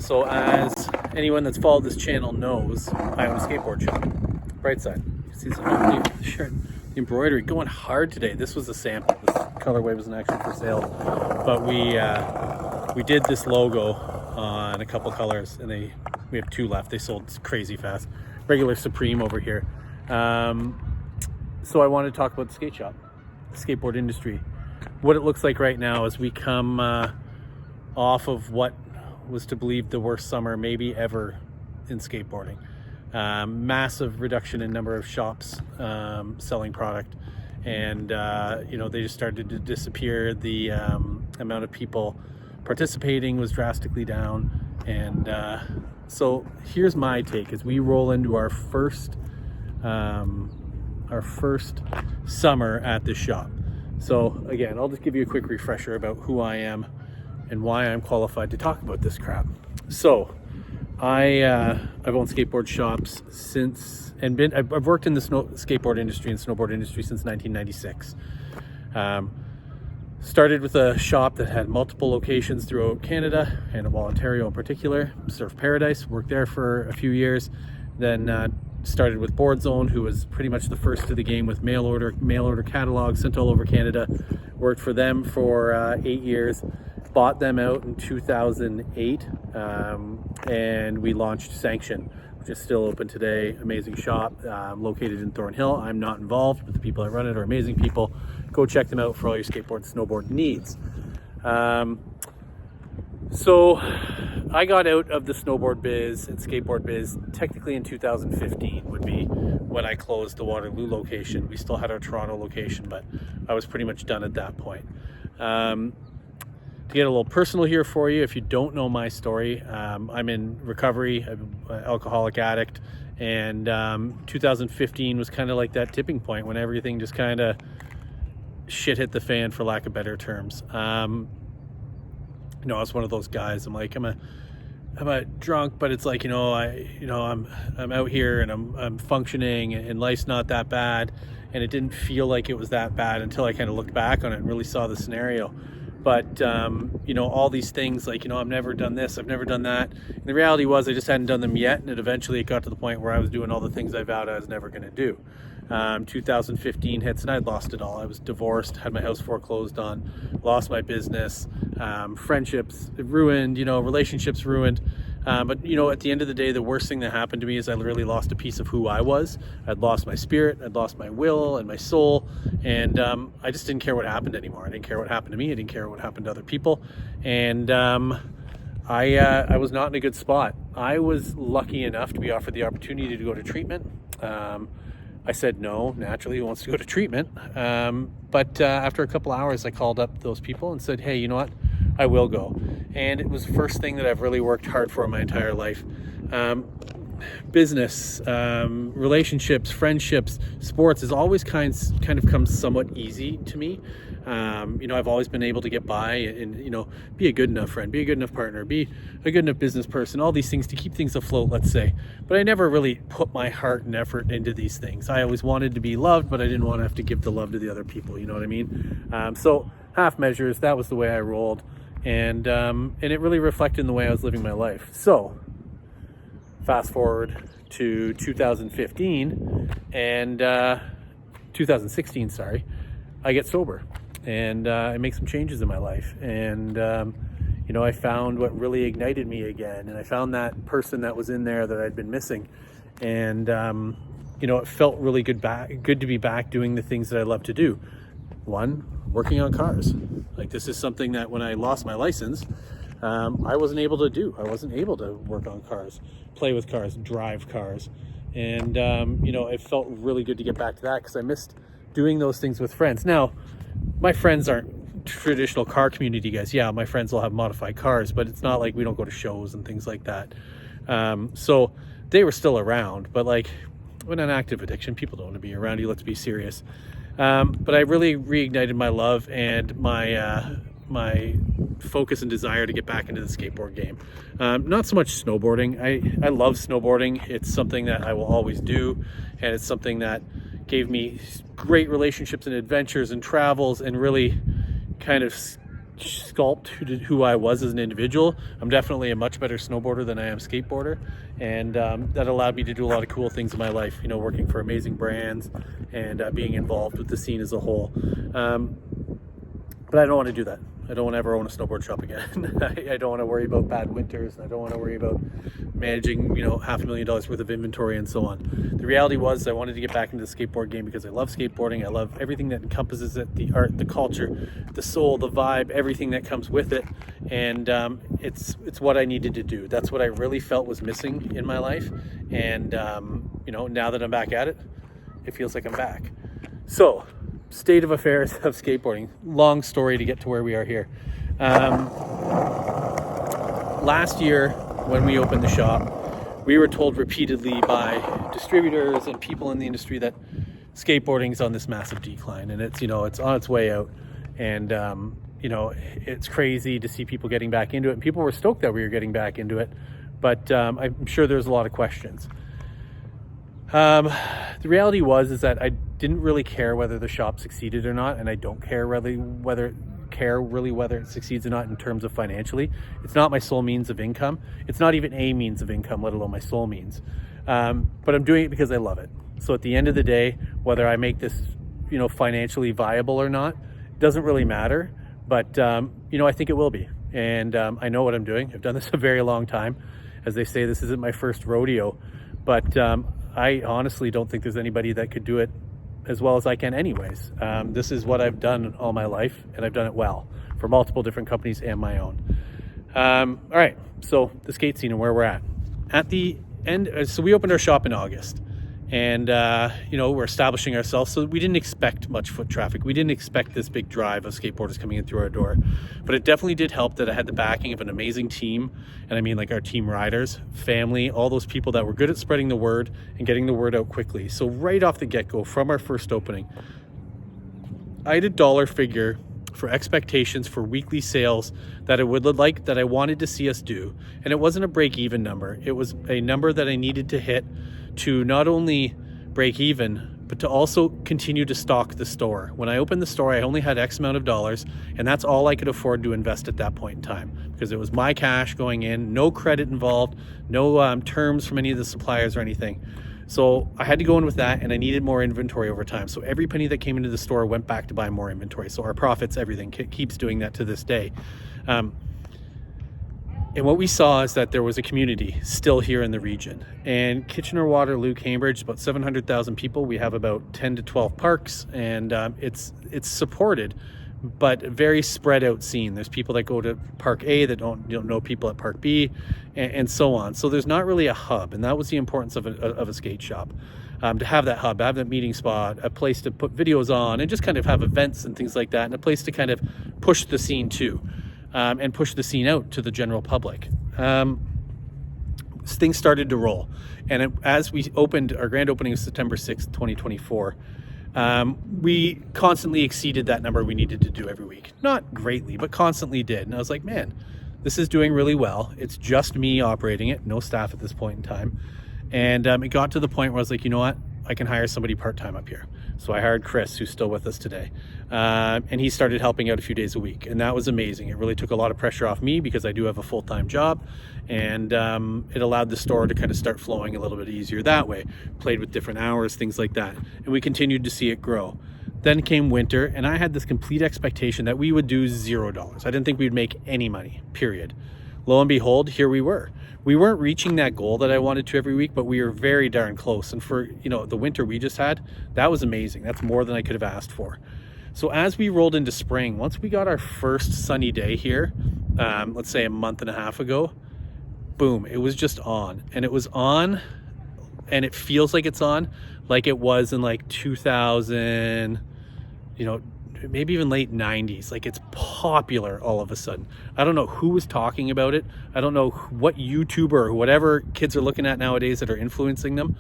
So as anyone that's followed this channel knows, I own a skateboard shop. Right side. You see the shirt, the embroidery going hard today. This was a sample. This colorway wasn't actually for sale, but we did this logo on a couple colors, and we have two left. They sold crazy fast. Regular Supreme over here. So I wanted to talk about the skate shop, the skateboard industry, what it looks like right now as we come off of what was to believe the worst summer maybe ever in skateboarding. Massive reduction in number of shops selling product, and they just started to disappear. The amount of people participating was drastically down, and so here's my take as we roll into our first summer at the shop. So again, I'll just give you a quick refresher about who I am and why I'm qualified to talk about this crap. So I've owned skateboard shops since, I've worked in the skateboard industry and snowboard industry since 1996. Started with a shop that had multiple locations throughout Canada and Ontario in particular, Surf Paradise, worked there for a few years. Then started with Board Zone, who was pretty much the first to the game with mail order catalogs sent all over Canada. Worked for them for 8 years. Bought them out in 2008, and we launched Sanction, which is still open today. Amazing shop, located in Thornhill. I'm not involved, but the people that run it are amazing people. Go check them out for all your skateboard and snowboard needs. So I got out of the snowboard biz and skateboard biz technically in 2015 would be when I closed the Waterloo location. We still had our Toronto location, but I was pretty much done at that point. To get a little personal here for you, if you don't know my story, I'm in recovery. I'm an alcoholic addict, and 2015 was kind of like that tipping point when everything just kind of shit hit the fan, for lack of better terms. I was one of those guys. I'm a drunk, but it's like, I'm out here and I'm functioning, and life's not that bad, and it didn't feel like it was that bad until I kind of looked back on it and really saw the scenario. But, all these things like, I've never done this, I've never done that. And the reality was I just hadn't done them yet. And it got to the point where I was doing all the things I vowed I was never going to do. 2015 hits and I'd lost it all. I was divorced, had my house foreclosed on, lost my business, friendships ruined, relationships ruined. But at the end of the day, the worst thing that happened to me is I literally lost a piece of who I was. I'd lost my spirit, I'd lost my will and my soul, and I just didn't care what happened anymore. I didn't care what happened to me. I didn't care what happened to other people, and I was not in a good spot. I was lucky enough to be offered the opportunity to go to treatment. I said no, naturally, who wants to go to treatment? But after a couple hours, I called up those people and said, hey, you know what? I will go. And it was the first thing that I've really worked hard for my entire life. Business, relationships, friendships, sports has always kind of come somewhat easy to me. I've always been able to get by and, be a good enough friend, be a good enough partner, be a good enough business person, all these things to keep things afloat, let's say. But I never really put my heart and effort into these things. I always wanted to be loved, but I didn't want to have to give the love to the other people, you know what I mean? So half measures, that was the way I rolled. And it really reflected in the way I was living my life. So fast forward to 2015 and 2016, sorry, I get sober and I make some changes in my life. And, I found what really ignited me again. And I found that person that was in there that I'd been missing. And, it felt really good to be back doing the things that I love to do. One, working on cars. Like, this is something that when I lost my license, I wasn't able to do. I wasn't able to work on cars, play with cars, drive cars. And, it felt really good to get back to that because I missed doing those things with friends. Now, my friends aren't traditional car community guys. Yeah, my friends will have modified cars, but it's not like we don't go to shows and things like that. So they were still around, but like when an active addiction, people don't want to be around you. Let's be serious. But I really reignited my love and my focus and desire to get back into the skateboard game. Not so much snowboarding. I love snowboarding. It's something that I will always do, and it's something that gave me great relationships and adventures and travels and really kind of sculpt who I was as an individual. I'm definitely a much better snowboarder than I am skateboarder, and that allowed me to do a lot of cool things in my life, you know, working for amazing brands and being involved with the scene as a whole. But I don't want to do that. I don't want to ever own a snowboard shop again. I don't want to worry about bad winters. I don't want to worry about managing, you know, $500,000 worth of inventory and so on. The reality was I wanted to get back into the skateboard game because I love skateboarding. I love everything that encompasses it, the art, the culture, the soul, the vibe, everything that comes with it. And it's what I needed to do. That's what I really felt was missing in my life. And, you know, now that I'm back at it, it feels like I'm back. So, state of affairs of skateboarding. Long story to get to where we are here. Last year, when we opened the shop, we were told repeatedly by distributors and people in the industry that skateboarding is on this massive decline, and it's, you know, it's on its way out. And you know, it's crazy to see people getting back into it, and people were stoked that we were getting back into it, but I'm sure there's a lot of questions. The reality is that I didn't really care whether the shop succeeded or not, and I don't care really whether it succeeds or not in terms of financially. It's not my sole means of income. It's not even a means of income, let alone my sole means. But I'm doing it because I love it. So at the end of the day, whether I make this, you know, financially viable or not, doesn't really matter. But you know, I think it will be, and I know what I'm doing. I've done this a very long time. As they say, this isn't my first rodeo, but I honestly don't think there's anybody that could do it as well as I can anyways. This is what I've done all my life, and I've done it well for multiple different companies and my own. All right, so the skate scene and where we're at the end. So we opened our shop in August, and you know, we're establishing ourselves, so we didn't expect much foot traffic. We didn't expect this big drive of skateboarders coming in through our door, but it definitely did help that I had the backing of an amazing team. And I mean, like, our team riders, family, all those people that were good at spreading the word and getting the word out quickly. So right off the get-go, from our first opening, I had a dollar figure for expectations for weekly sales that I wanted to see us do. And it wasn't a break-even number. It was a number that I needed to hit to not only break even, but to also continue to stock the store. When I opened the store, I only had X amount of dollars, and that's all I could afford to invest at that point in time, because it was my cash going in, no credit involved, no terms from any of the suppliers or anything. So I had to go in with that, and I needed more inventory over time. So every penny that came into the store went back to buy more inventory. So our profits, everything keeps doing that to this day. And what we saw is that there was a community still here in the region. And Kitchener, Waterloo, Cambridge, about 700,000 people. We have about 10 to 12 parks, and it's supported, but very spread out scene. There's people that go to Park A that don't know people at Park B, and so on. So there's not really a hub, and that was the importance of a skate shop. To have that hub, have that meeting spot, a place to put videos on, and just kind of have events and things like that, and a place to kind of push the scene too. And push the scene out to the general public. Things started to roll. And as we opened, our grand opening was September 6th, 2024, we constantly exceeded that number we needed to do every week. Not greatly, but constantly did. And I was like, man, this is doing really well. It's just me operating it, no staff at this point in time. And it got to the point where I was like, you know what? I can hire somebody part-time up here. So I hired Chris, who's still with us today. And he started helping out a few days a week. And that was amazing. It really took a lot of pressure off me because I do have a full-time job. And it allowed the store to kind of start flowing a little bit easier that way. Played with different hours, things like that. And we continued to see it grow. Then came winter, and I had this complete expectation that we would do $0. I didn't think we'd make any money, period. Lo and behold, here we were. We weren't reaching that goal that I wanted to every week, but we were very darn close. And for, you know, the winter we just had, that was amazing. That's more than I could have asked for. So as we rolled into spring, once we got our first sunny day here, let's say a month and a half ago, boom, it was just on. And it was on, and it feels like it's on, like it was in like 2000, you know, maybe even late 90s. Like, it's popular all of a sudden. I don't know who was talking about it. I don't know what YouTuber or whatever kids are looking at nowadays that are influencing them.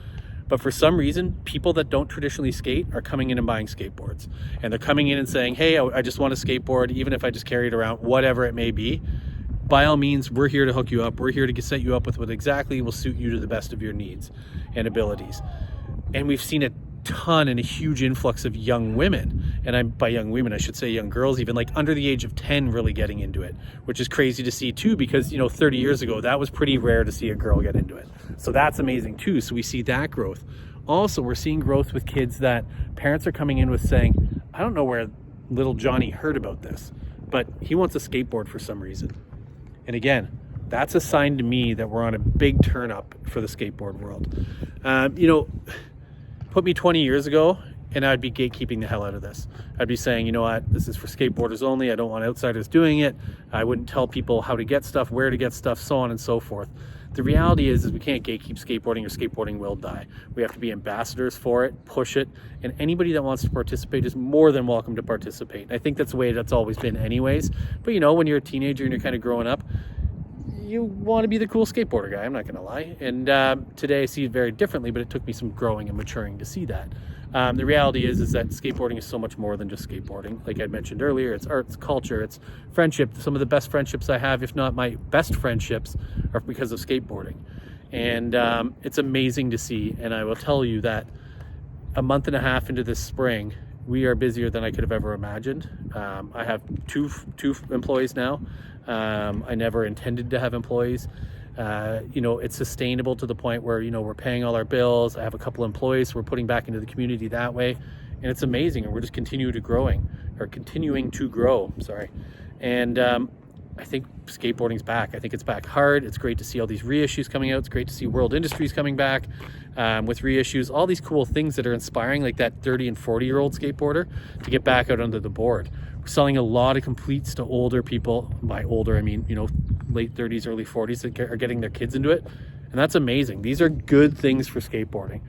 But for some reason, people that don't traditionally skate are coming in and buying skateboards. And they're coming in and saying, hey, I just want a skateboard, even if I just carry it around, whatever it may be. By all means, we're here to hook you up. We're here to set you up with what exactly will suit you to the best of your needs and abilities. And we've seen a ton and a huge influx of young women. and by young women, I should say young girls, even like under the age of 10 really getting into it, which is crazy to see too, because 30 years ago, that was pretty rare to see a girl get into it. So that's amazing too. So we see that growth. Also, we're seeing growth with kids that parents are coming in with saying, I don't know where little Johnny heard about this, but he wants a skateboard for some reason. And again, that's a sign to me that we're on a big turn up for the skateboard world. Put me 20 years ago and I'd be gatekeeping the hell out of this. I'd be saying, you know what, this is for skateboarders only. I don't want outsiders doing it. I wouldn't tell people how to get stuff, where to get stuff, so on and so forth. The reality is we can't gatekeep skateboarding, or skateboarding will die. We have to be ambassadors for it, push it, and anybody that wants to participate is more than welcome to participate. I think that's the way that's always been anyways. But when you're a teenager and you're kind of growing up, you want to be the cool skateboarder guy, I'm not going to lie. And today I see it very differently, but it took me some growing and maturing to see that. The reality is that skateboarding is so much more than just skateboarding. Like I mentioned earlier, it's art, it's culture, it's friendship. Some of the best friendships I have, if not my best friendships, are because of skateboarding. And it's amazing to see. And I will tell you that a month and a half into this spring, we are busier than I could have ever imagined. I have two employees now. I never intended to have employees. It's sustainable to the point where, we're paying all our bills. I have a couple employees, so we're putting back into the community that way. And it's amazing. And we're just continuing to grow, sorry. And I think skateboarding's back. I think it's back hard. It's great to see all these reissues coming out. It's great to see World Industries coming back with reissues, all these cool things that are inspiring, like that 30 and 40-year-old skateboarder to get back out onto the board. We're selling a lot of completes to older people. By older, I mean, late 30s, early 40s that are getting their kids into it. And that's amazing. These are good things for skateboarding.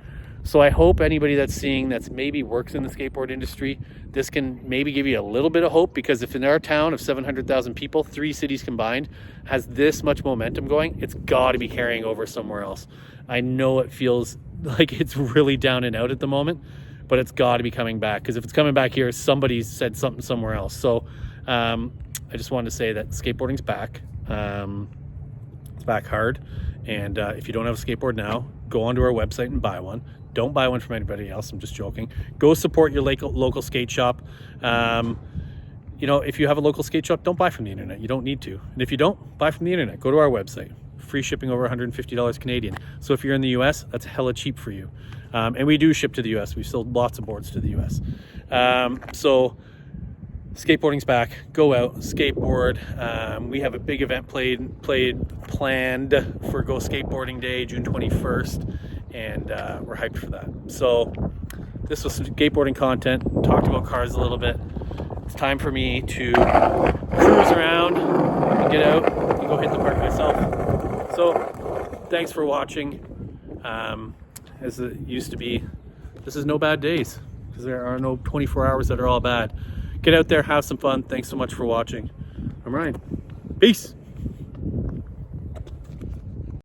So I hope anybody that's seeing that's maybe works in the skateboard industry, this can maybe give you a little bit of hope, because if in our town of 700,000 people, 3 cities combined, has this much momentum going, it's got to be carrying over somewhere else. I know it feels like it's really down and out at the moment, but it's got to be coming back, because if it's coming back here, somebody's said something somewhere else. So I just wanted to say that skateboarding's back. It's back hard. And if you don't have a skateboard now, go onto our website and buy one. Don't buy one from anybody else. I'm just joking. Go support your local skate shop. If you have a local skate shop, don't buy from the internet. You don't need to. And if you don't, buy from the internet. Go to our website. Free shipping over $150 Canadian. So if you're in the US, that's hella cheap for you. And we do ship to the US. We've sold lots of boards to the US. So skateboarding's back. Go out, skateboard. We have a big event planned for Go Skateboarding Day, June 21st. And we're hyped for that. So this was some skateboarding content. Talked about cars a little bit. It's time for me to cruise around and get out and go hit the park myself. So thanks for watching. As it used to be, this is no bad days, because there are no 24 hours that are all bad. Get out there, have some fun. Thanks so much for watching. I'm Ryan. Peace.